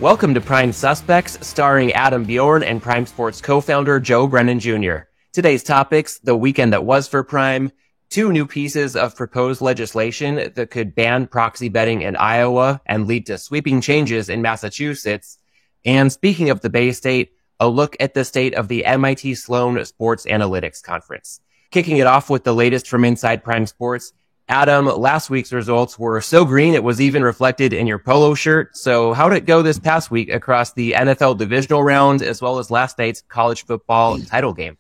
Welcome to Prime Suspects, starring Adam Bjorn and Prime Sports co-founder Joe Brennan Jr. Today's topics: the weekend that was for Prime, 2 new pieces of proposed legislation that could ban proxy betting in Iowa and lead to sweeping changes in Massachusetts, and speaking of the Bay State, a look at the state of the MIT Sloan Sports Analytics Conference. Kicking it off with the latest from Inside Prime Sports, Adam, last week's results were so green it was even reflected in your polo shirt. So how'd it go this past week across the NFL divisional round as well as last night's college football title game?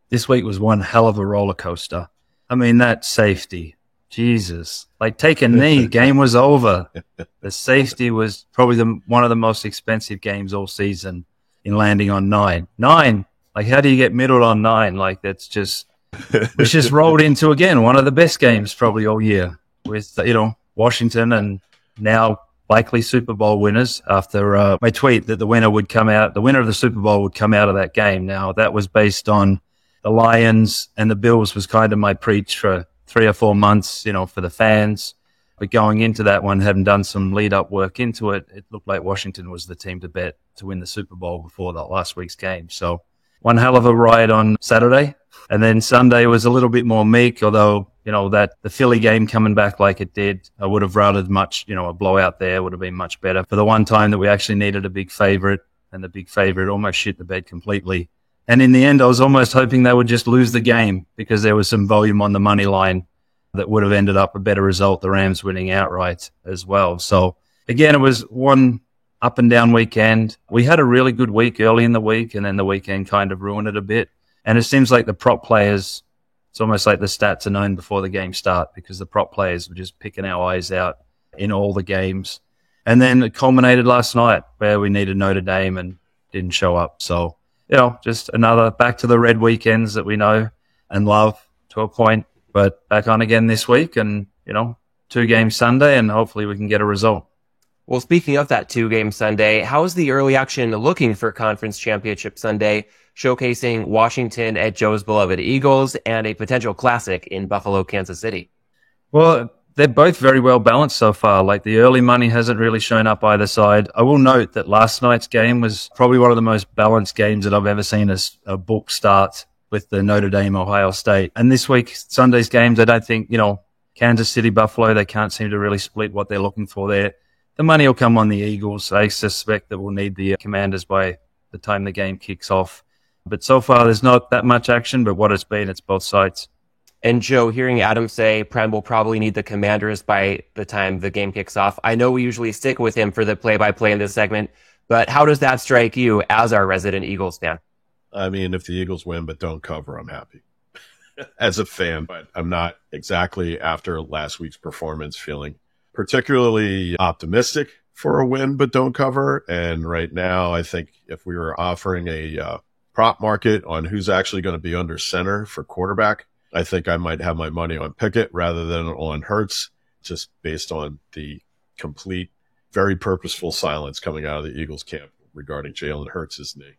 This week was one hell of a roller coaster. I mean, that safety, Jesus, like take a knee, game was over. The safety was probably one of the most expensive games all season in landing on 9. Like, how do you get middled on 9? Like, that's just... we just rolled into, again, one of the best games probably all year with, Washington and now likely Super Bowl winners after my tweet that the winner of the Super Bowl would come out of that game. Now, that was based on the Lions and the Bills was kind of my preach for 3 or 4 months, for the fans. But going into that one, having done some lead-up work into it, it looked like Washington was the team to bet to win the Super Bowl before that last week's game. So one hell of a ride on Saturday. And then Sunday was a little bit more meek, although, that the Philly game coming back like it did, I would have rated much, a blowout there would have been much better. For the one time that we actually needed a big favorite, and the big favorite almost shit the bed completely. And in the end, I was almost hoping they would just lose the game because there was some volume on the money line that would have ended up a better result, the Rams winning outright as well. So again, it was one up and down weekend. We had a really good week early in the week, and then the weekend kind of ruined it a bit. And it seems like the prop players, it's almost like the stats are known before the game start because the prop players were just picking our eyes out in all the games. And then it culminated last night where we needed Notre Dame and didn't show up. So, just another back to the red weekends that we know and love to a point, but back on again this week and, 2 games Sunday, and hopefully we can get a result. Well, speaking of that 2-game Sunday, how's the early action looking for Conference Championship Sunday, showcasing Washington at Joe's beloved Eagles and a potential classic in Buffalo, Kansas City? Well, they're both very well balanced so far. Like, the early money hasn't really shown up either side. I will note that last night's game was probably one of the most balanced games that I've ever seen as a book start with the Notre Dame, Ohio State. And this week, Sunday's games, I don't think, Kansas City, Buffalo, they can't seem to really split what they're looking for there. The money will come on the Eagles. I suspect that we'll need the Commanders by the time the game kicks off. But so far, there's not that much action, but what it's been, it's both sides. And Joe, hearing Adam say Prem will probably need the Commanders by the time the game kicks off, I know we usually stick with him for the play-by-play in this segment, but how does that strike you as our resident Eagles fan? I mean, if the Eagles win but don't cover, I'm happy as a fan, but I'm not exactly, after last week's performance, feeling particularly optimistic for a win but don't cover. And right now, I think if we were offering a prop market on who's actually going to be under center for quarterback, I think I might have my money on Pickett rather than on Hurts, just based on the complete, very purposeful silence coming out of the Eagles camp regarding Jalen Hurts' knee.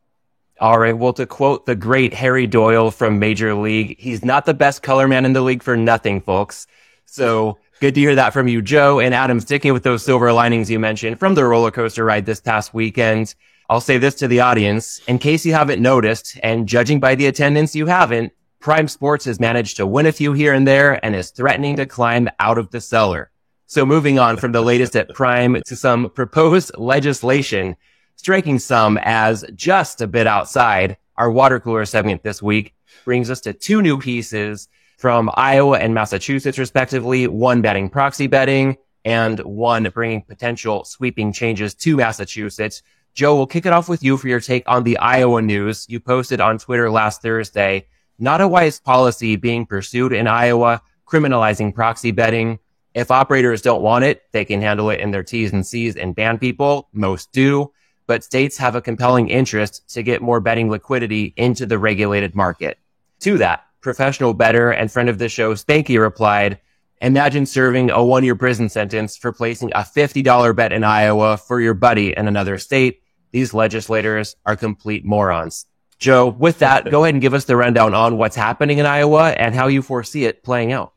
All right. Well, to quote the great Harry Doyle from Major League, he's not the best color man in the league for nothing, folks. So good to hear that from you, Joe. And Adam, sticking with those silver linings you mentioned from the roller coaster ride this past weekend, I'll say this to the audience. In case you haven't noticed, and judging by the attendance you haven't, Prime Sports has managed to win a few here and there and is threatening to climb out of the cellar. So moving on from the latest at Prime to some proposed legislation, striking some as just a bit outside, our water cooler segment this week brings us to 2 new pieces from Iowa and Massachusetts, respectively, one banning proxy betting and one bringing potential sweeping changes to Massachusetts. Joe, we'll kick it off with you for your take on the Iowa news. You posted on Twitter last Thursday, not a wise policy being pursued in Iowa, criminalizing proxy betting. If operators don't want it, they can handle it in their T's and C's and ban people. Most do. But states have a compelling interest to get more betting liquidity into the regulated market. To that, professional bettor and friend of the show, Spanky, replied, imagine serving a 1-year prison sentence for placing a $50 bet in Iowa for your buddy in another state. These legislators are complete morons. Joe, with that, go ahead and give us the rundown on what's happening in Iowa and how you foresee it playing out.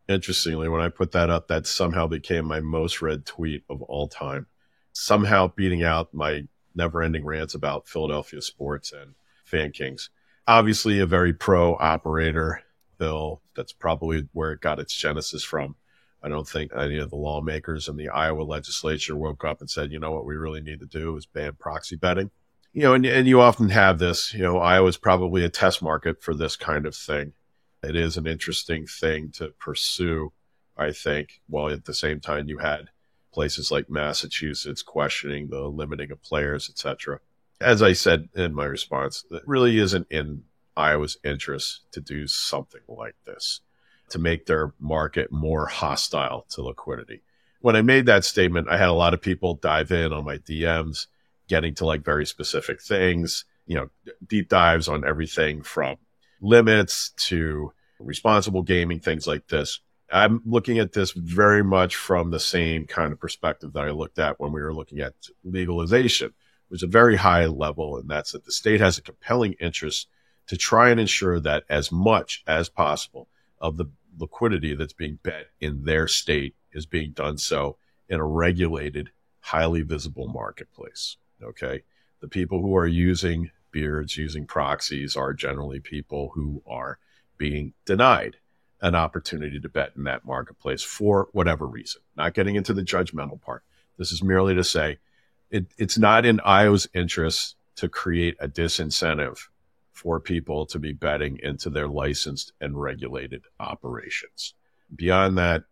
Interestingly, when I put that up, that somehow became my most read tweet of all time. somehow beating out my never-ending rants about Philadelphia sports and Fan Kings. Obviously, a very pro operator bill. That's probably where it got its genesis from. I don't think any of the lawmakers in the Iowa legislature woke up and said, you know what we really need to do is ban proxy betting. And you often have this, Iowa's probably a test market for this kind of thing. It is an interesting thing to pursue, I think, while at the same time you had places like Massachusetts questioning the limiting of players, etc. As I said in my response, it really isn't in Iowa's interest to do something like this, to make their market more hostile to liquidity. When I made that statement, I had a lot of people dive in on my DMs, getting to like very specific things, deep dives on everything from limits to responsible gaming, things like this. I'm looking at this very much from the same kind of perspective that I looked at when we were looking at legalization. It was a very high level, and that's that the state has a compelling interest to try and ensure that as much as possible of the liquidity that's being bet in their state is being done so in a regulated, highly visible marketplace. Okay. The people who are using beards, using proxies are generally people who are being denied an opportunity to bet in that marketplace for whatever reason. Not getting into the judgmental part. This is merely to say it's not in Iowa's interest to create a disincentive for people to be betting into their licensed and regulated operations. Beyond that,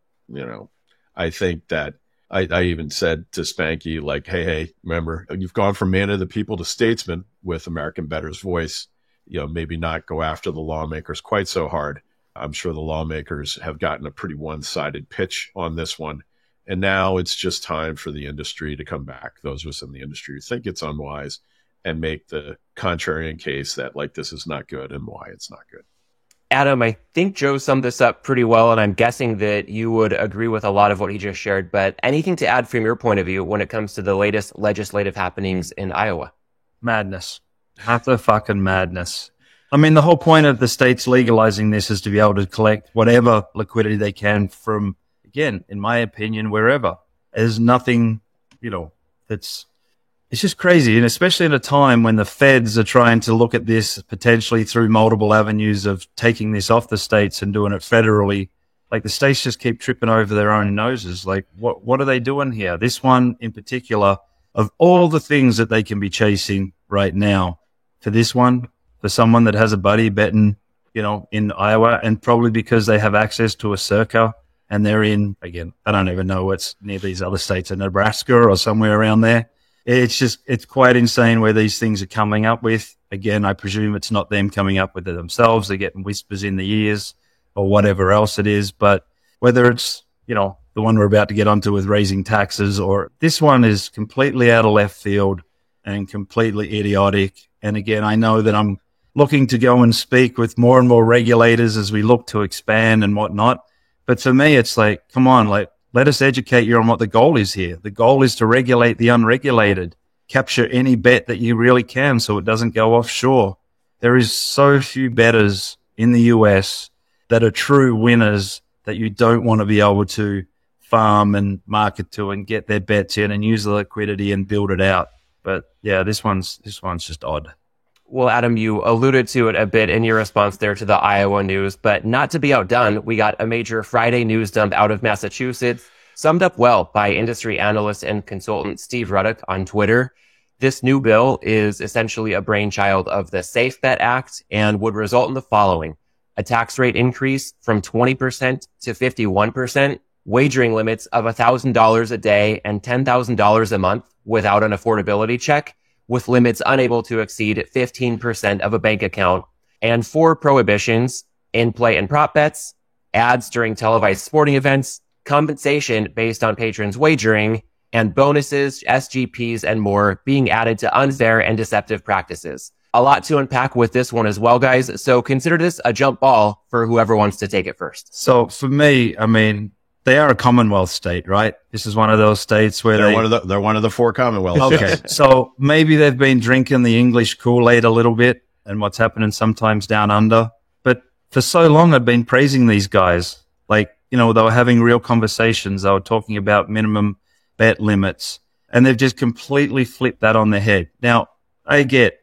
I think that I even said to Spanky, like, hey, remember, you've gone from man of the people to statesman with American Bettor's Voice. Maybe not go after the lawmakers quite so hard. I'm sure the lawmakers have gotten a pretty one-sided pitch on this one. And now it's just time for the industry to come back. Those of us in the industry who think it's unwise and make the contrarian case that like this is not good and why it's not good. Adam, I think Joe summed this up pretty well, and I'm guessing that you would agree with a lot of what he just shared, but anything to add from your point of view when it comes to the latest legislative happenings in Iowa? Madness. Utter fucking madness. I mean, the whole point of the states legalizing this is to be able to collect whatever liquidity they can from, again, in my opinion, wherever. There's nothing, it's just crazy. And especially at a time when the feds are trying to look at this potentially through multiple avenues of taking this off the states and doing it federally. Like the states just keep tripping over their own noses. Like what are they doing here? This one in particular, of all the things that they can be chasing right now, for this one, for someone that has a buddy betting, in Iowa, and probably because they have access to a circa and they're in, again, I don't even know what's near these other states, in Nebraska or somewhere around there. It's quite insane where these things are coming up with. Again, I presume it's not them coming up with it themselves. They're getting whispers in the ears or whatever else it is. But whether it's, the one we're about to get onto with raising taxes, or this one is completely out of left field and completely idiotic. And again, I know that I'm looking to go and speak with more and more regulators as we look to expand and whatnot. But for me, it's like, come on, let us educate you on what the goal is here. The goal is to regulate the unregulated, capture any bet that you really can so it doesn't go offshore. There is so few bettors in the US that are true winners that you don't want to be able to farm and market to and get their bets in and use the liquidity and build it out. But yeah, this one's just odd. Well, Adam, you alluded to it a bit in your response there to the Iowa news, but not to be outdone, we got a major Friday news dump out of Massachusetts, summed up well by industry analyst and consultant Steve Ruddock on Twitter. This new bill is essentially a brainchild of the Safe Bet Act and would result in the following: a tax rate increase from 20% to 51%, wagering limits of $1,000 a day and $10,000 a month without an affordability check, with limits unable to exceed 15% of a bank account, and 4 prohibitions: in-play and prop bets, ads during televised sporting events, compensation based on patrons' wagering, and bonuses, SGPs, and more being added to unfair and deceptive practices. A lot to unpack with this one as well, guys. So consider this a jump ball for whoever wants to take it first. So for me, I mean, they are a Commonwealth state, right? This is one of those states where they're one of the 4 Commonwealth okay. states. So maybe they've been drinking the English Kool-Aid a little bit and what's happening sometimes down under. But for so long, I've been praising these guys. Like, they were having real conversations. They were talking about minimum bet limits. And they've just completely flipped that on their head. Now, I get,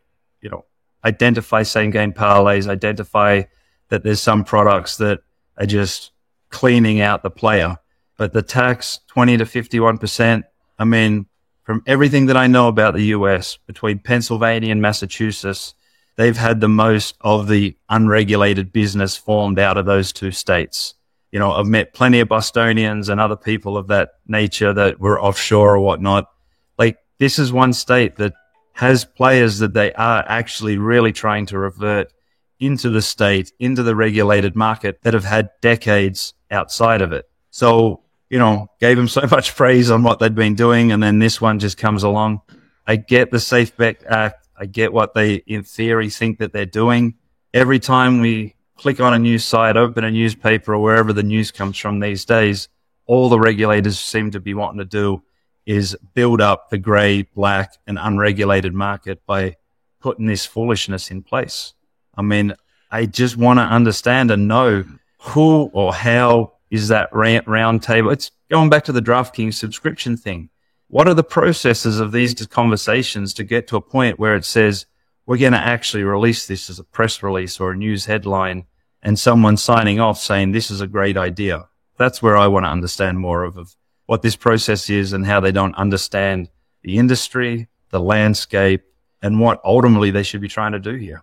identify same game parlays, identify that there's some products that are just cleaning out the player. But the tax, 20 to 51%, I mean, from everything that I know about the US, between Pennsylvania and Massachusetts, they've had the most of the unregulated business formed out of those two states. I've met plenty of Bostonians and other people of that nature that were offshore or whatnot. Like, this is one state that has players that they are actually really trying to revert into the state, into the regulated market that have had decades outside of it. So, gave them so much praise on what they'd been doing, and then this one just comes along. I get the Safe Bet Act. I get what they, in theory, think that they're doing. Every time we click on a news site, open a newspaper, or wherever the news comes from these days, all the regulators seem to be wanting to do is build up the gray, black, and unregulated market by putting this foolishness in place. I mean, I just want to understand and know who or how is that round table. It's going back to the DraftKings subscription thing. What are the processes of these conversations to get to a point where it says, we're going to actually release this as a press release or a news headline, and someone signing off saying this is a great idea? That's where I want to understand more of what this process is and how they don't understand the industry, the landscape, and what ultimately they should be trying to do here.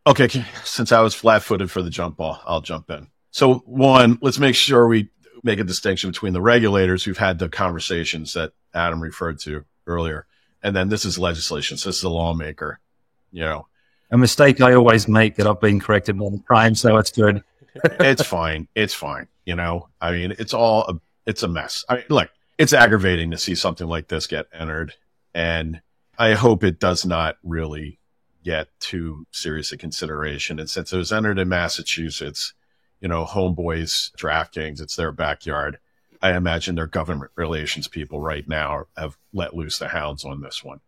Okay, since I was flat-footed for the jump ball, I'll jump in. So one, let's make sure we make a distinction between the regulators who've had the conversations that Adam referred to earlier, and then this is legislation. So this is a lawmaker, A mistake I always make that I've been corrected more than time, so it's good. It's fine. It's fine. I mean, it's a mess. I mean, look, it's aggravating to see something like this get entered, and I hope it does not really get too serious a consideration. And since it was entered in Massachusetts, homeboys, DraftKings, it's their backyard. I imagine their government relations people right now have let loose the hounds on this one.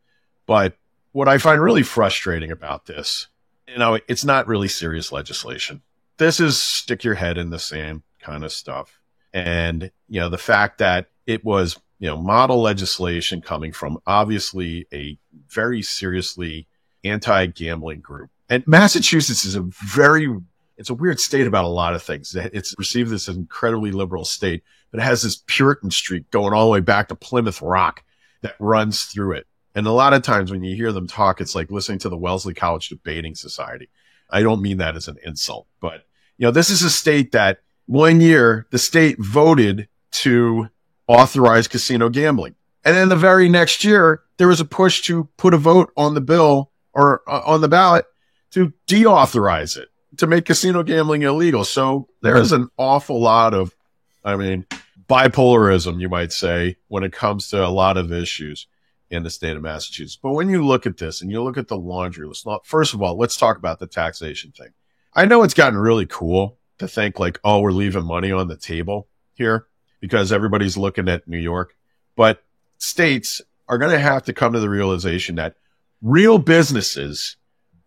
But what I find really frustrating about this, it's not really serious legislation. This is stick your head in the sand kind of stuff. And, the fact that it was, model legislation coming from obviously a very seriously anti-gambling group. And Massachusetts is it's a weird state about a lot of things. It's received this incredibly liberal state, but it has this Puritan streak going all the way back to Plymouth Rock that runs through it. And a lot of times when you hear them talk, it's like listening to the Wellesley College Debating Society. I don't mean that as an insult, but, this is a state that one year the state voted to authorize casino gambling. And then the very next year, there was a push to put a vote on the bill or on the ballot to deauthorize it, to make casino gambling illegal. So there is an awful lot of, bipolarism, you might say, when it comes to a lot of issues in the state of Massachusetts. But when you look at this and you look at the laundry list, first of all, let's talk about the taxation thing. I know it's gotten really cool to think like, oh, we're leaving money on the table here because everybody's looking at New York. But states are going to have to come to the realization that real businesses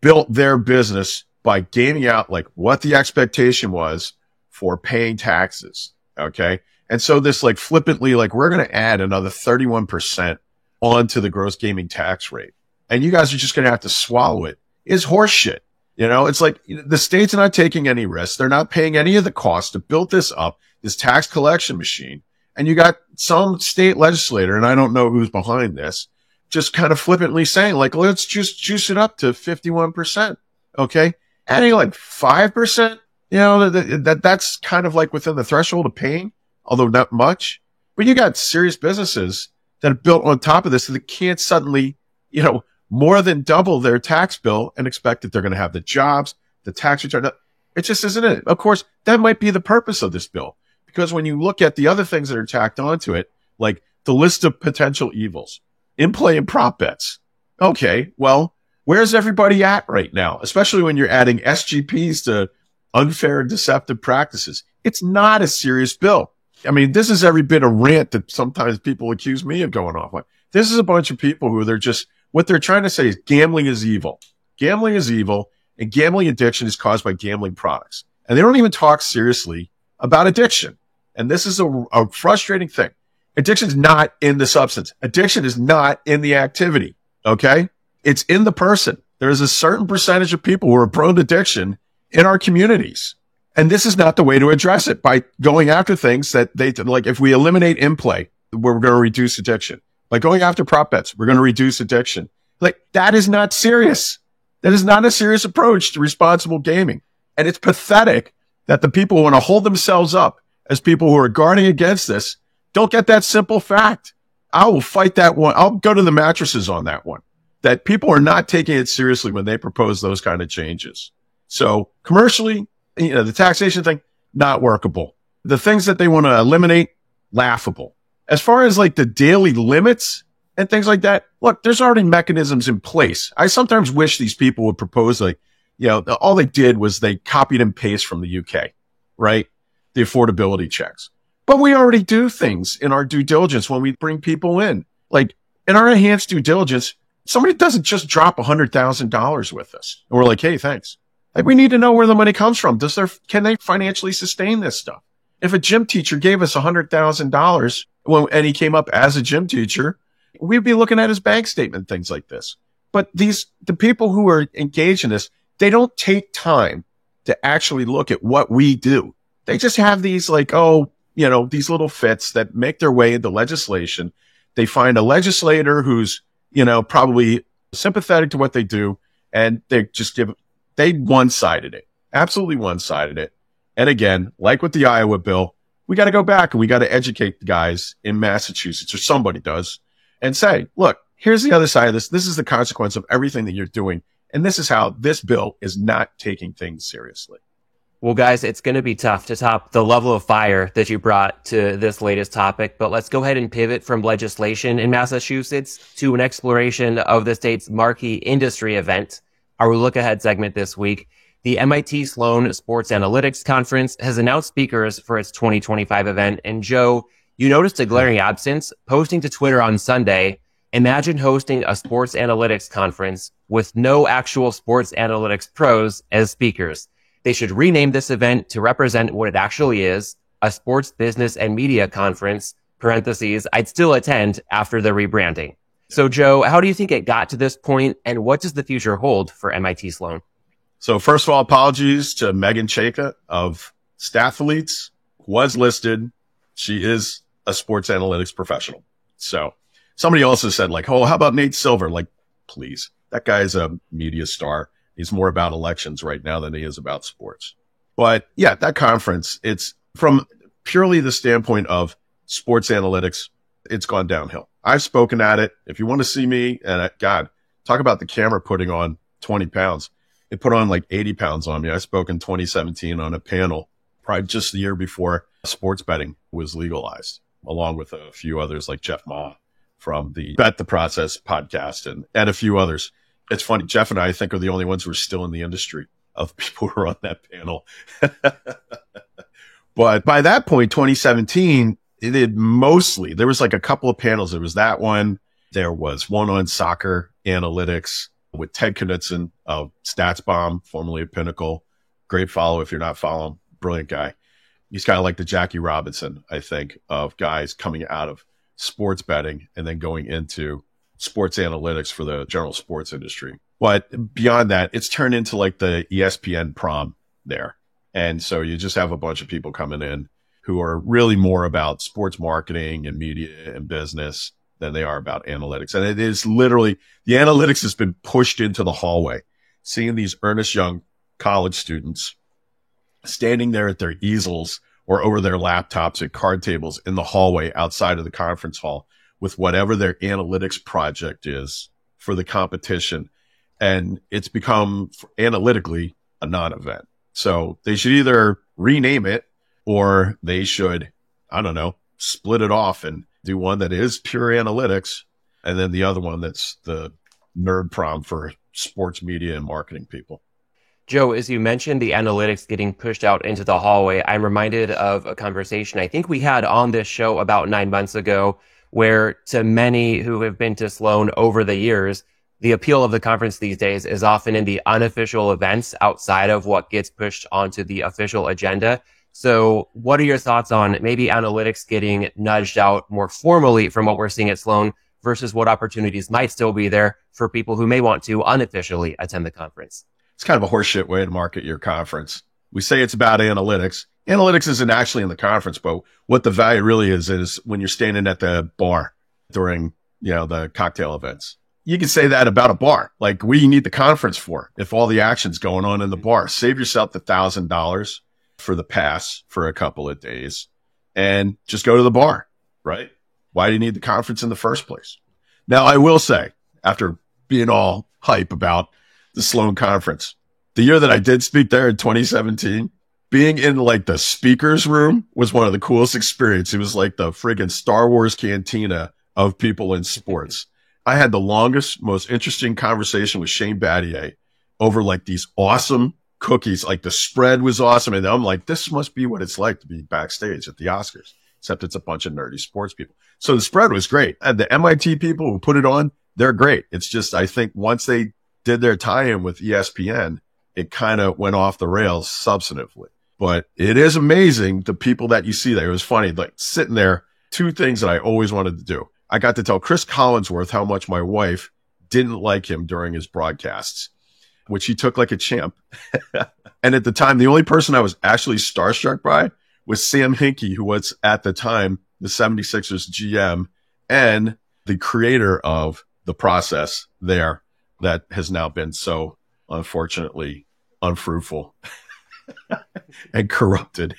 built their business by gaming out like what the expectation was for paying taxes. Okay. And so this like flippantly, like we're going to add another 31% onto the gross gaming tax rate. And you guys are just going to have to swallow it is horseshit. It's like the state's not taking any risks. They're not paying any of the costs to build this up, this tax collection machine. And you got some state legislator, and I don't know who's behind this, just kind of flippantly saying like, let's just juice it up to 51%. Okay. Adding like 5%, that's kind of like within the threshold of paying, although not much. But you got serious businesses that are built on top of this that can't suddenly, more than double their tax bill and expect that they're going to have the jobs, the tax return. It just isn't it. Of course, that might be the purpose of this bill, because when you look at the other things that are tacked onto it, like the list of potential evils, in-play and prop bets. Okay, well, where's everybody at right now? Especially when you're adding SGPs to unfair and deceptive practices. It's not a serious bill. This is every bit a rant that sometimes people accuse me of going off on. This is a bunch of people who what they're trying to say is gambling is evil. Gambling is evil, and gambling addiction is caused by gambling products. And they don't even talk seriously about addiction. And this is a frustrating thing. Addiction is not in the substance. Addiction is not in the activity. Okay. It's in the person. There is a certain percentage of people who are prone to addiction in our communities. And this is not the way to address it by going after things that like if we eliminate in-play, we're going to reduce addiction. By going after prop bets, we're going to reduce addiction. Like that is not serious. That is not a serious approach to responsible gaming. And it's pathetic that the people who want to hold themselves up as people who are guarding against this don't get that simple fact. I will fight that one. I'll go to the mattresses on that one. That people are not taking it seriously when they propose those kind of changes. So commercially, the taxation thing, not workable. The things that they want to eliminate, laughable. As far as like the daily limits and things like that, look, there's already mechanisms in place. I sometimes wish these people would propose like, all they did was they copied and pasted from the UK, right? The affordability checks. But we already do things in our due diligence when we bring people in. Like in our enhanced due diligence, somebody doesn't just drop $100,000 with us. And we're like, hey, thanks. Like we need to know where the money comes from. Can they financially sustain this stuff? If a gym teacher gave us $100,000 and he came up as a gym teacher, we'd be looking at his bank statement, things like this. But the people who are engaged in this, they don't take time to actually look at what we do. They just have these like, these little fits that make their way into legislation. They find a legislator who's, probably sympathetic to what they do. And they one-sided it, absolutely one-sided it. And again, like with the Iowa bill, we got to go back and we got to educate the guys in Massachusetts, or somebody does, and say, look, here's the other side of this. This is the consequence of everything that you're doing. And this is how this bill is not taking things seriously. Well, guys, it's going to be tough to top the level of fire that you brought to this latest topic, but let's go ahead and pivot from legislation in Massachusetts to an exploration of the state's marquee industry event. Our look ahead segment this week, the MIT Sloan Sports Analytics Conference has announced speakers for its 2025 event. And Joe, you noticed a glaring absence, posting to Twitter on Sunday, imagine hosting a sports analytics conference with no actual sports analytics pros as speakers. They should rename this event to represent what it actually is, a sports business and media conference, parentheses, I'd still attend after the rebranding. So Joe, how do you think it got to this point, and what does the future hold for MIT Sloan? So first of all, apologies to Megan Chayka of Stathletes, was listed. She is a sports analytics professional. So somebody also said like, oh, how about Nate Silver? Like, please, that guy's a media star. He's more about elections right now than he is about sports. But yeah, that conference, it's from purely the standpoint of sports analytics, it's gone downhill. I've spoken at it. If you want to see me, and God, talk about the camera putting on 20 pounds. It put on like 80 pounds on me. I spoke in 2017 on a panel, probably just the year before sports betting was legalized, along with a few others like Jeff Ma from the Bet the Process podcast and a few others. It's funny. Jeff and I think are the only ones who are still in the industry of people who are on that panel. But by that point, 2017, there was like a couple of panels. There was that one. There was one on soccer analytics with Ted Knudsen of StatsBomb, formerly of Pinnacle. Great follow if you're not following. Brilliant guy. He's kind of like the Jackie Robinson, I think, of guys coming out of sports betting and then going into sports analytics for the general sports industry. But beyond that, it's turned into like the ESPN prom there. And so you just have a bunch of people coming in who are really more about sports marketing and media and business than they are about analytics. And it is literally, the analytics has been pushed into the hallway. Seeing these earnest young college students standing there at their easels or over their laptops at card tables in the hallway outside of the conference hall with whatever their analytics project is for the competition. And it's become analytically a non-event. So they should either rename it or they should, I don't know, split it off and do one that is pure analytics. And then the other one that's the nerd prom for sports media and marketing people. Joe, as you mentioned the analytics getting pushed out into the hallway, I'm reminded of a conversation I think we had on this show about 9 months ago, where to many who have been to Sloan over the years, the appeal of the conference these days is often in the unofficial events outside of what gets pushed onto the official agenda. So what are your thoughts on maybe analytics getting nudged out more formally from what we're seeing at Sloan versus what opportunities might still be there for people who may want to unofficially attend the conference? It's kind of a horseshit way to market your conference. We say it's about analytics. Analytics isn't actually in the conference, but what the value really is when you're standing at the bar during, the cocktail events. You can say that about a bar. Like, what do you need the conference for if all the action's going on in the bar? Save yourself the $1,000 for the pass for a couple of days and just go to the bar, right? Why do you need the conference in the first place? Now, I will say, after being all hype about the Sloan conference, the year that I did speak there in 2017, being in like the speaker's room was one of the coolest experiences. It was like the friggin' Star Wars cantina of people in sports. I had the longest, most interesting conversation with Shane Battier over like these awesome cookies. Like, the spread was awesome. And I'm like, this must be what it's like to be backstage at the Oscars, except it's a bunch of nerdy sports people. So the spread was great. And the MIT people who put it on, they're great. It's just, I think once they did their tie-in with ESPN, it kind of went off the rails substantively. But it is amazing the people that you see there. It was funny, like sitting there, two things that I always wanted to do. I got to tell Chris Collinsworth how much my wife didn't like him during his broadcasts, which he took like a champ. And at the time, the only person I was actually starstruck by was Sam Hinkie, who was at the time the 76ers GM and the creator of the process there that has now been so unfortunately unfruitful and corrupted.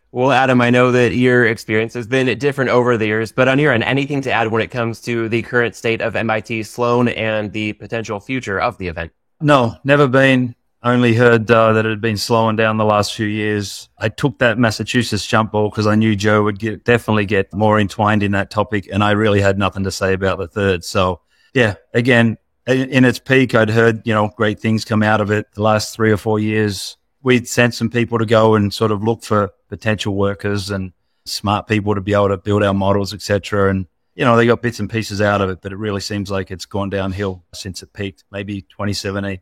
Well, Adam, I know that your experience has been different over the years, but on your end, anything to add when it comes to the current state of MIT Sloan and the potential future of the event? No, never been. Only heard that it had been slowing down the last few years. I took that Massachusetts jump ball because I knew Joe would definitely get more entwined in that topic, and I really had nothing to say about the third. So, yeah, again, in its peak, I'd heard, great things come out of it. The last 3 or 4 years, we'd sent some people to go and sort of look for potential workers and smart people to be able to build our models, etc. And, they got bits and pieces out of it, but it really seems like it's gone downhill since it peaked, maybe 2017.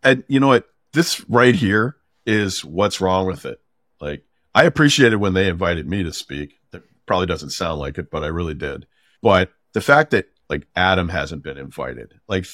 And you know what? This right here is what's wrong with it. Like, I appreciated when they invited me to speak. That probably doesn't sound like it, but I really did. But the fact that like Adam hasn't been invited, like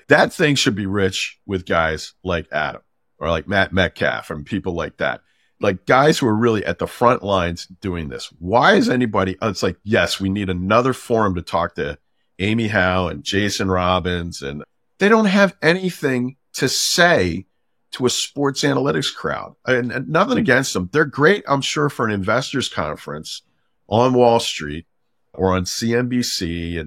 that thing should be rich with guys like Adam or like Matt Metcalf and people like that. Like guys who are really at the front lines doing this. Why is anybody, it's like, yes, we need another forum to talk to Amy Howe and Jason Robbins, and they don't have anything to say to a sports analytics crowd. And nothing against them. They're great, I'm sure, for an investors conference on Wall Street or on CNBC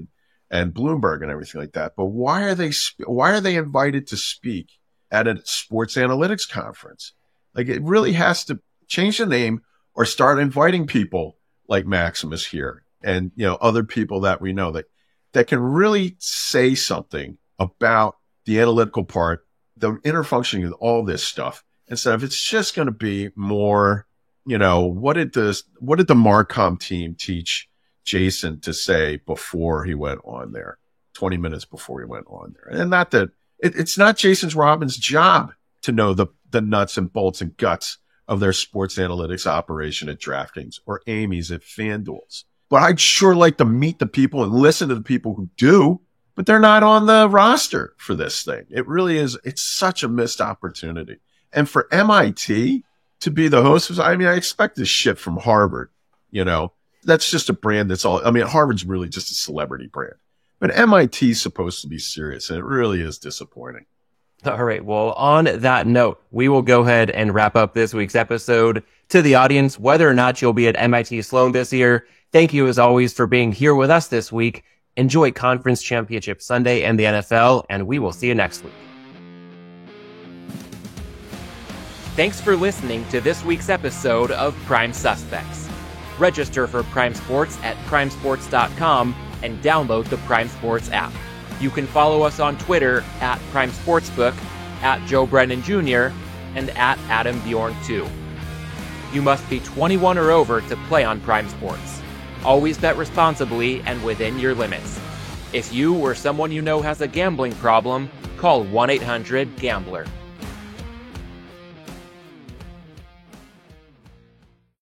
and Bloomberg and everything like that. But why are they invited to speak at a sports analytics conference? Like, it really has to change the name or start inviting people like Maximus here and, other people that we know that can really say something about the analytical part, the inner functioning of all this stuff, instead of it's just going to be more, what did the Marcom team teach Jason to say before he went on there, 20 minutes before he went on there? And not that it's not Jason Robbins' job to know the nuts and bolts and guts of their sports analytics operation at DraftKings or Amy's at FanDuel's. But I'd sure like to meet the people and listen to the people who do, but they're not on the roster for this thing. It really is. It's such a missed opportunity. And for MIT to be the host, I expect this shit from Harvard. That's just a brand that's all. Harvard's really just a celebrity brand. But MIT is supposed to be serious, and it really is disappointing. All right. Well, on that note, we will go ahead and wrap up this week's episode. To the audience, whether or not you'll be at MIT Sloan this year, thank you as always for being here with us this week. Enjoy Conference Championship Sunday and the NFL, and we will see you next week. Thanks for listening to this week's episode of Prime Suspects. Register for Prime Sports at primesports.com and download the Prime Sports app. You can follow us on Twitter at Prime Sportsbook, at Joe Brennan Jr., and at Adam Bjorn 2. You must be 21 or over to play on Prime Sports. Always bet responsibly and within your limits. If you or someone you know has a gambling problem, call 1-800-GAMBLER.